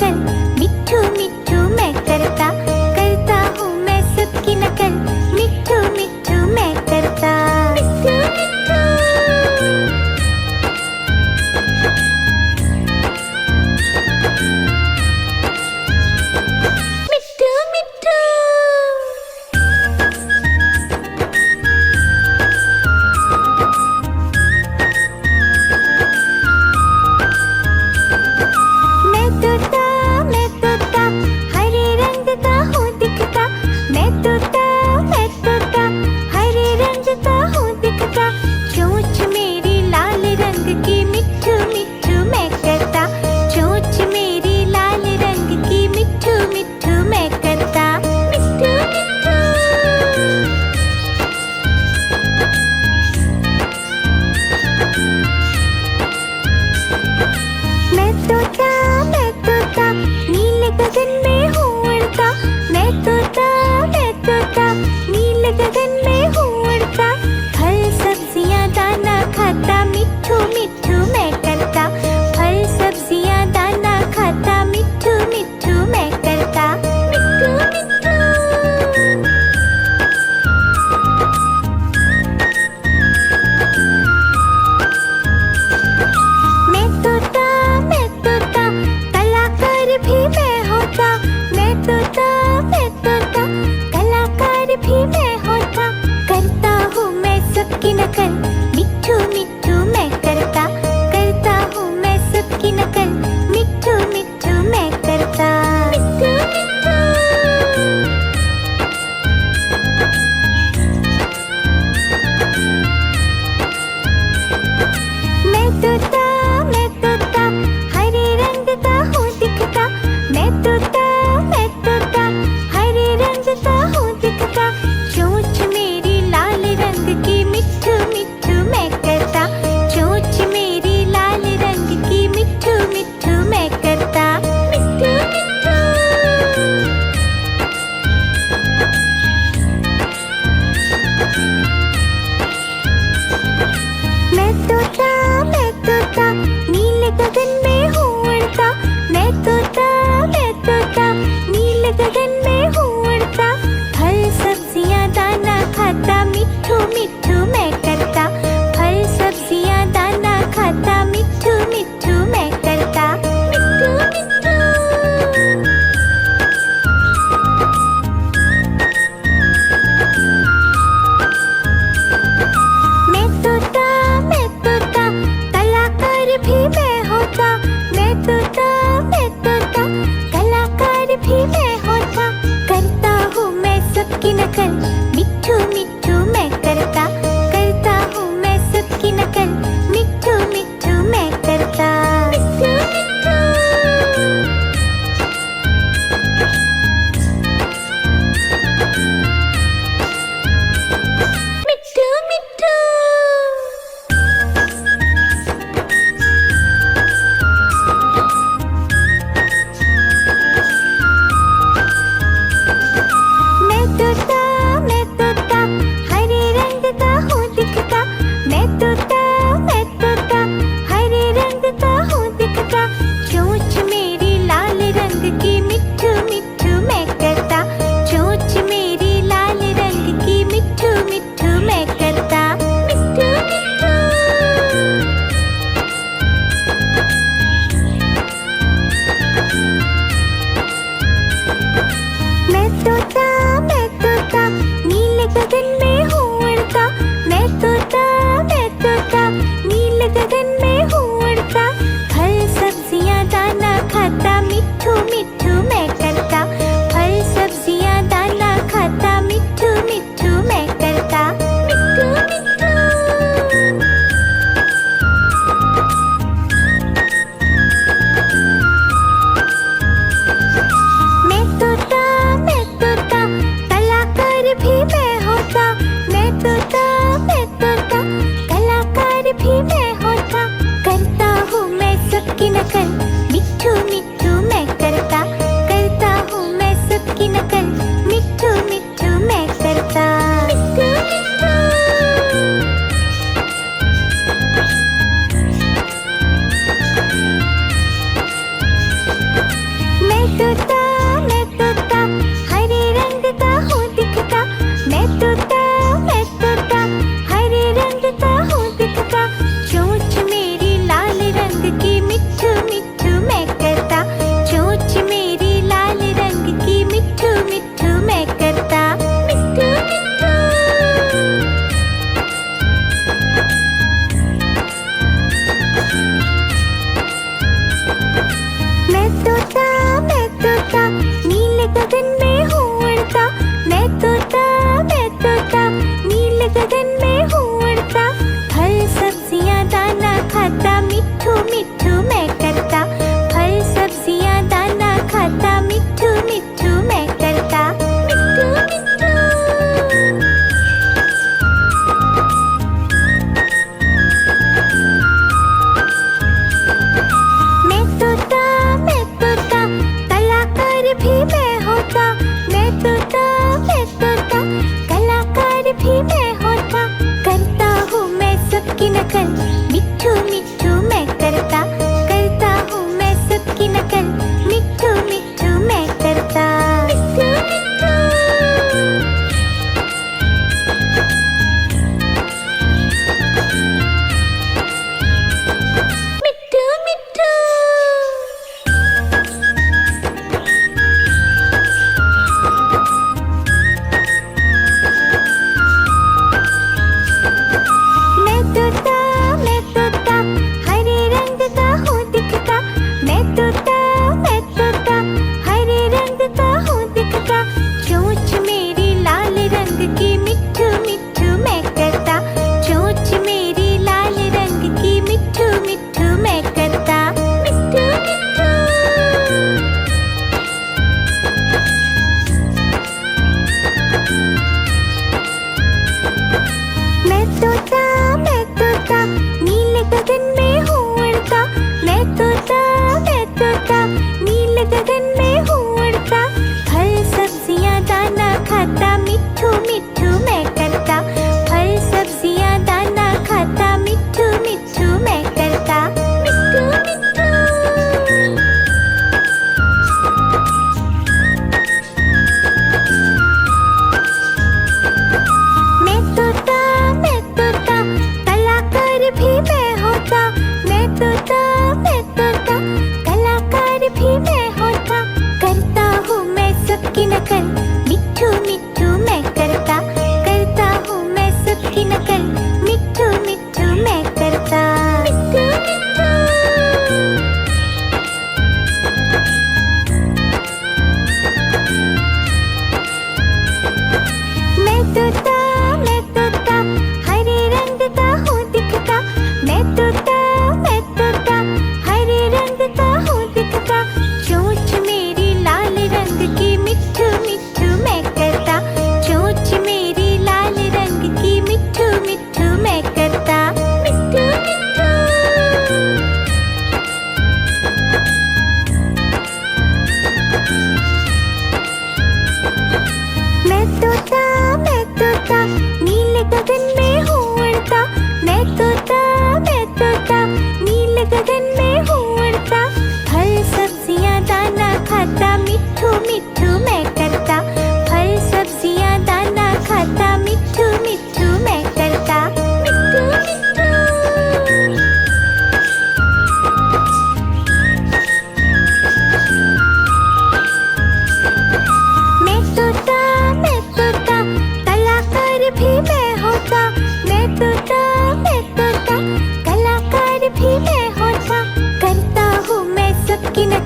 नकल, मिट्ठू मिट्ठू मैं करता, करता हूँ मैं सबकी नकल, मिट्ठू मिट्ठू मैं करता। मिट्ठू मिट्ठू मिट्ठू मिट्ठू। मैं तोता हरे रंग का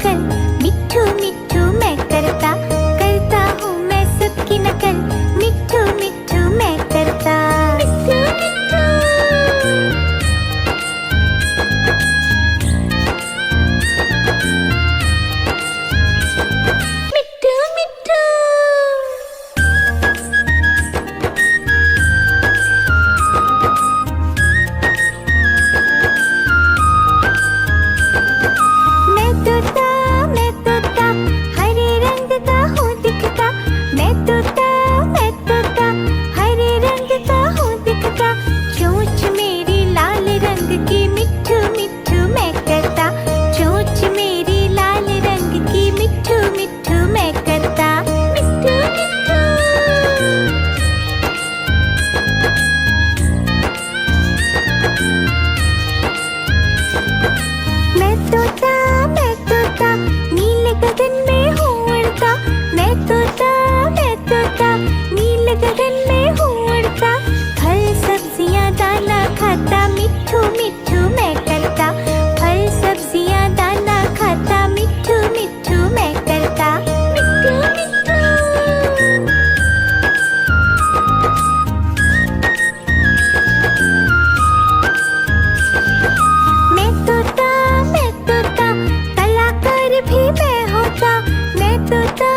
नकल, मिट्ठू मिट्ठू मैं करता, करता हूँ मैं सबकी नकल, मिट्ठू मिट्ठू मैं करता। मिट्ठू मिट्ठू मिट्ठू मिट्ठू मैं तोता हरे रंग का हूँ दिखता, मैं तोता हरे रंग का हूँ दिखता, चोंच मेरी लाल रंग की, मिट्ठू मिट्ठू मैं करता, चोंच मेरी लाल रंग की, मिट्ठू मिट्ठू मैं करता। मिट्ठू मिट्ठू मैं तोता नीले गगन में हूँ उड़ता, मैं तोता नीले गगन में हूँ उड़ता, फल सब्जियाँ दाना खाता, मिट्ठू मिट्ठू मैं करता, फल सब्जियाँ दाना खाता, मिट्ठू मिट्ठू मैं करता। मिट्ठू मिट्ठू मैं तोता कलाकार भी मैं होता, मैं तोता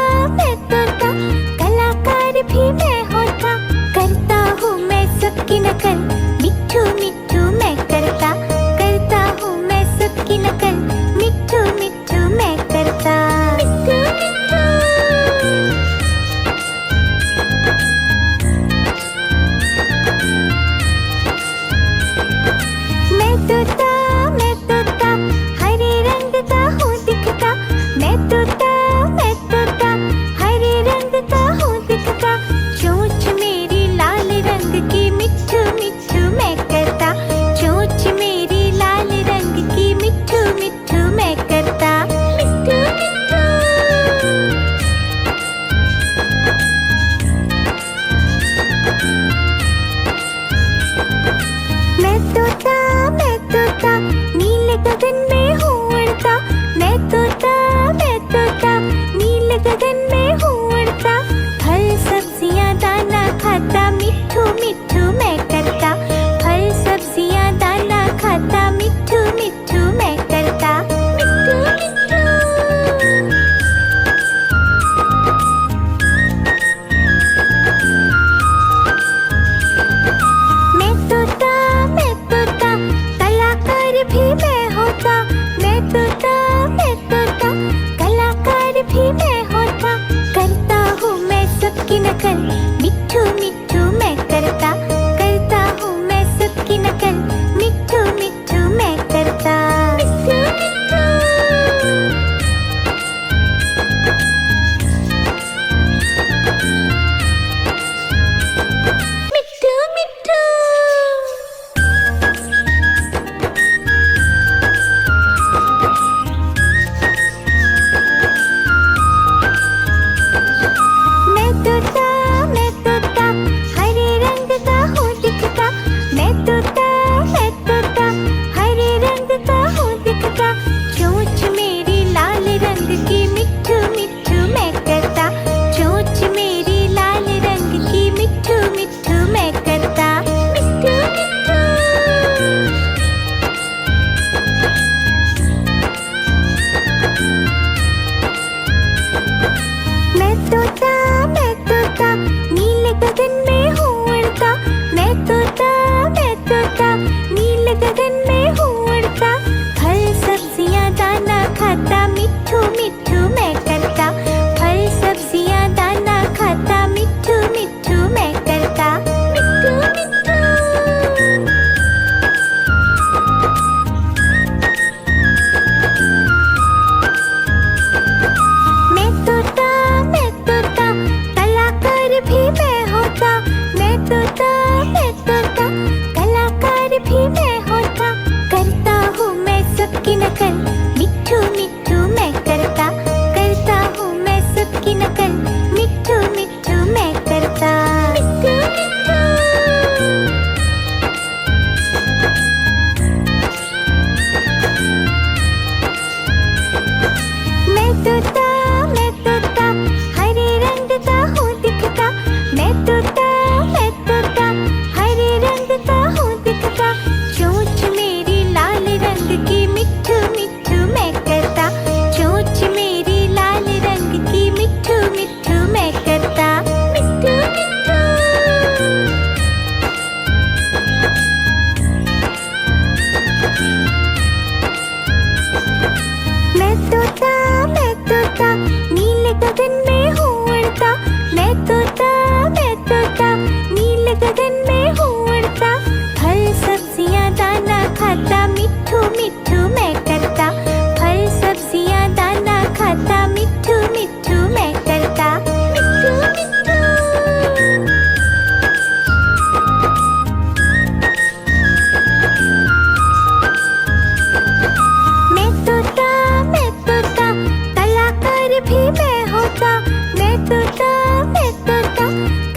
कलाकार भी मैं होता, करता हूँ मैं सबकी नकल, मिट्ठू मिट्ठू मैं करता, करता हूँ मैं सबकी नकल, मिट्ठू मिट्ठू मैं करता। मिट्ठू मिट्ठू मैं तोता हरे रंग का हूँ दिखता, मैं तोता हरे रंग का हूँ दिखता, चोंच मेरी लाल रंग की, मिट्ठू मिट्ठू मैं करता, चोंच मेरी लाल रंग की, मिट्ठू मिट्ठू मैं करता। मिट्ठू मिट्ठू मैं तोता नीले गगन में हूँ उड़ता, मैं तोता नीले गगन में हूँ उड़ता, फल सब्जियाँ दाना खाता, मिट्ठू मिट्ठू मैं करता, फल सब्जियाँ दाना खाता, मिट्ठू मिट्ठू मैं करता। मिट्ठू मिट्ठू मैं तोता कलाकार भी मैं होता, मैं तोता कलाकार भी मैं होता, करता हूँ मैं सबकी नकल, मिट्ठू मिट्ठू मैं करता, करता हूँ मैं सबकी नकल, मिट्ठू मिट्ठू मैं करता। मिट्ठू मिट्ठू मिट्ठू मिट्ठू मैं तोता हरे रंग का हूँ दिखता, मैं तोता हरे रंग का हूँ दिखता, चोंच मेरी लाल रंग की, मिट्ठू मिट्ठू मैं करता, चोंच मेरी लाल रंग की, मिट्ठू मिट्ठू मैं करता। मिट्ठू मिट्ठू मैं तोता नीले गगन में हूँ उड़ता, मैं तोता नीले गगन में हूँ उड़ता, फल सब्जियाँ दाना खाता, मिट्ठू मिट्ठू मैं करता, फल सब्जियाँ दाना खाता, मिट्ठू मिट्ठू मैं करता। मिट्ठू मिट्ठू मैं तोता कलाकार भी मैं होता, मैं तोता कलाकार भी मैं होता, करता हूँ मैं सबकी नकल, मिट्ठू मिट्ठू मैं करता, मैं तोता नीले गगन में हूँ उड़ता। मैं तोता नीले गगन में हूँ उड़ता। फल सब्जियाँ दाना खाता मिट्ठू मिट्ठू मैं करता। फल सब्जियाँ दाना खाता मिट्ठू मिट्ठू मैं करता। मिट्ठू मिट्ठू। मैं तोता कलाकार भी मैं होता। मैं तोता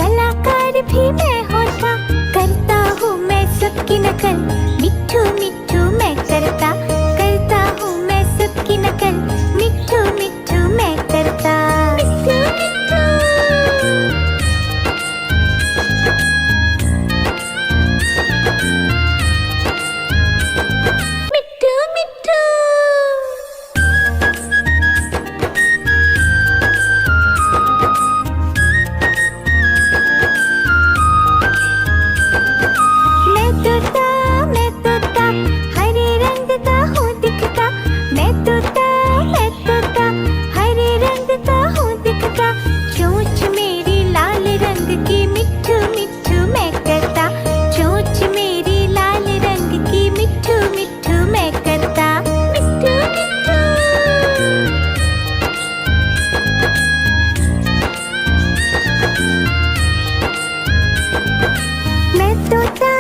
कलाकार भी मैं होता। करता हूँ मैं सबकी नकल मिट्ठू मिट्ठू मैं करता। करता हूँ मैं सबकी नकल मिट्ठू मिट्ठू मैं करता। मिट्ठू मिट्ठू। मिट्ठू मिट्ठू। मैं तोता हरे रंग का हूँ दिखता। मैं तोता हरे रंग का हूँ दिखता। चोंच मेरी लाल रंग की मिट्ठू मिट्ठू मैं करता। चोंच मेरी लाल रंग की मिट्ठू मिट्ठू मैं करता। मिट्ठू मिट्ठू। मैं तोता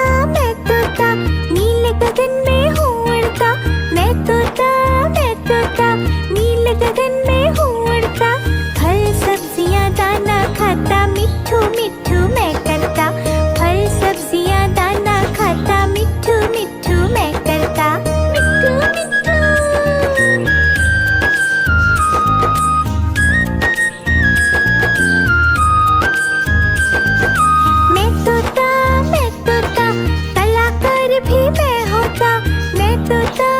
नीले गगन में हूँ उड़ता। मैं तोता नीले गगन में हूँ उड़ता। फल सब्जियाँ दाना खाता मिट्ठू मिट्ठू मैं करता। फल सब्जियाँ दाना खाता मिट्ठू मिट्ठू मैं करता। मिट्ठू मिट्ठू। मैं तोता कलाकार भी मैं होता। मैं तोता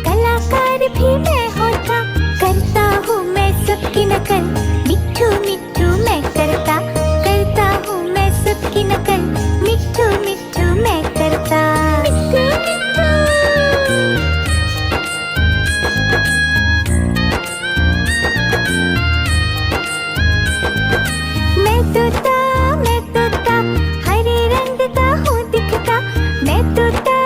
कलाकार भी मैं होता। करता हूँ मैं सबकी नकल मिट्ठू मिट्ठू मैं करता। करता हूँ मैं सबकी नकल मिट्ठू मिट्ठू मैं करता। मिट्ठू मिट्ठू। मैं तोता हरे रंग का हूँ दिखता। मैं तोता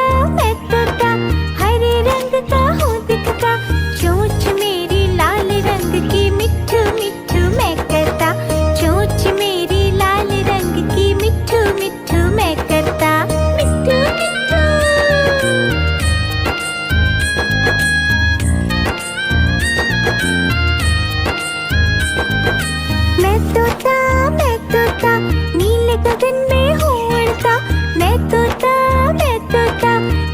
हरे रंग का हूँ दिखता। चोंच मेरी लाल रंग की मिट्ठू मिट्ठू मैं करता। चोंच मेरी लाल रंग की मिट्ठू मिट्ठू मैं करता। मिट्ठू मिट्ठू। मैं तोता नीले गगन में हूँ उड़ता। मैं तोता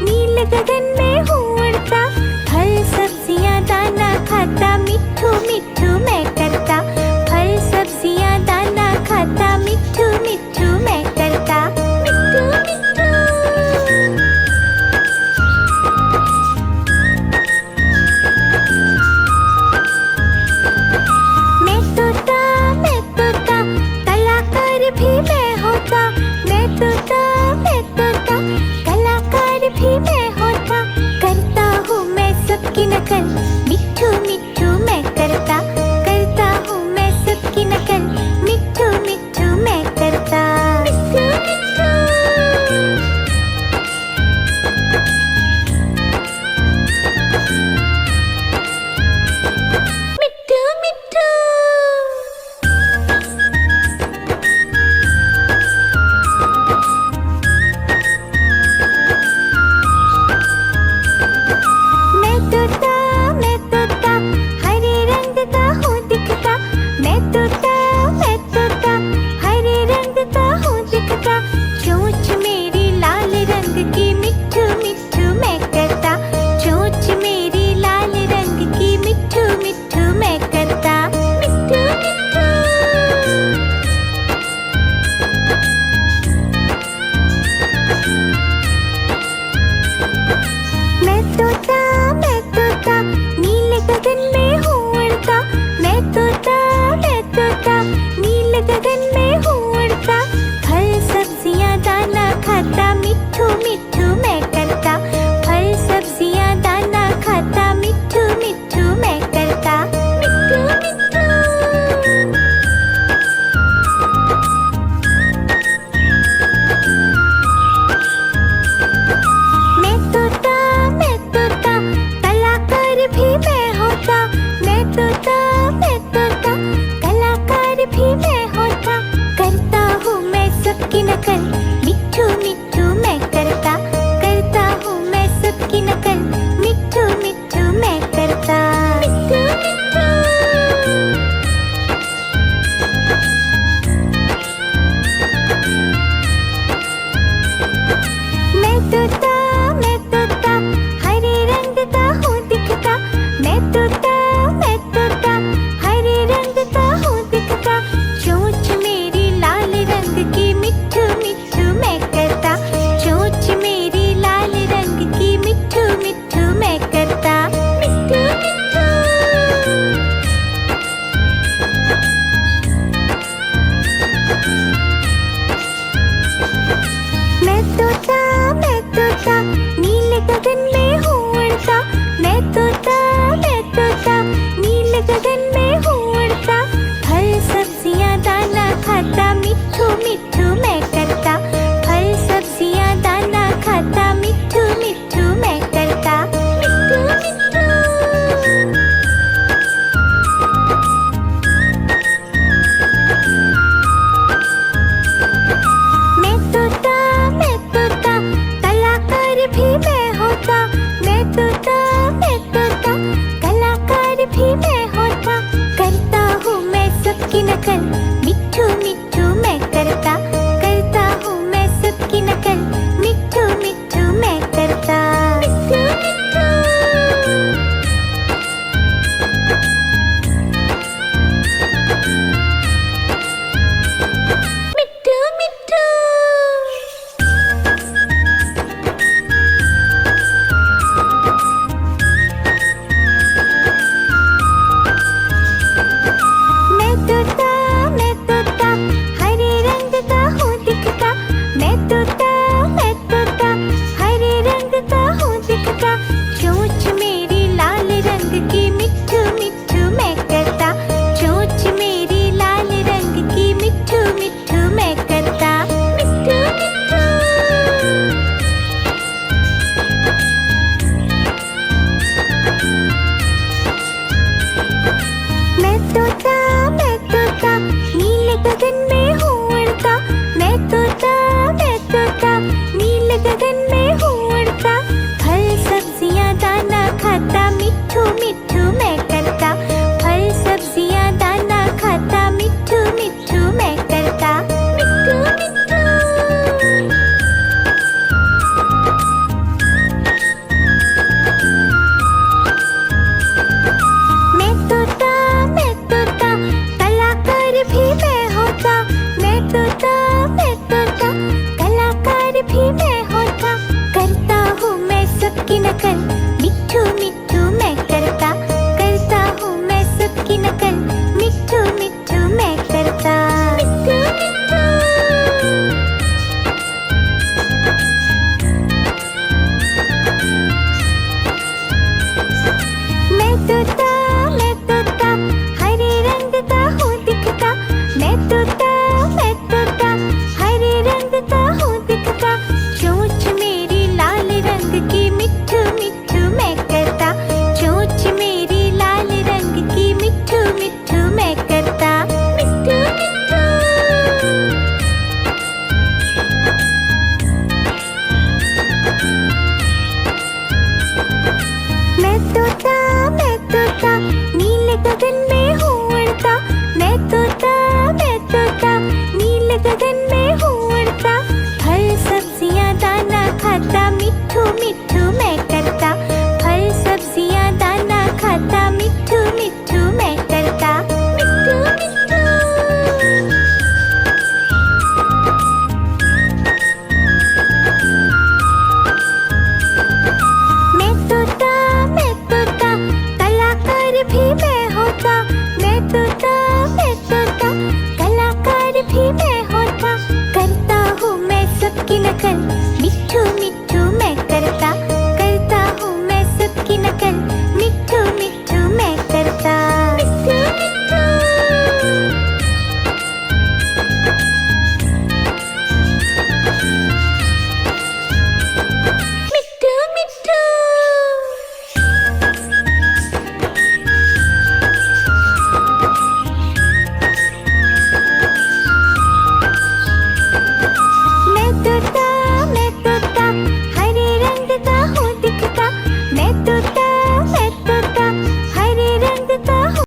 नीले गगन में हूँ उड़ता। फल सब्जियाँ दाना खाता मिट्ठू मिट्ठू मैं करता। फल सब्जियाँ दाना खाता मिट्ठू मिट्ठू मैं करता। मिट्ठू मिट्ठू। मैं तोता कलाकार भी मैं होता। मैं तोता कलाकार भी मैं होता। करता हूँ मैं सबकी नकल मिट्ठू मिट्ठू मैं करता। करता हूँ मैं सबकी नकल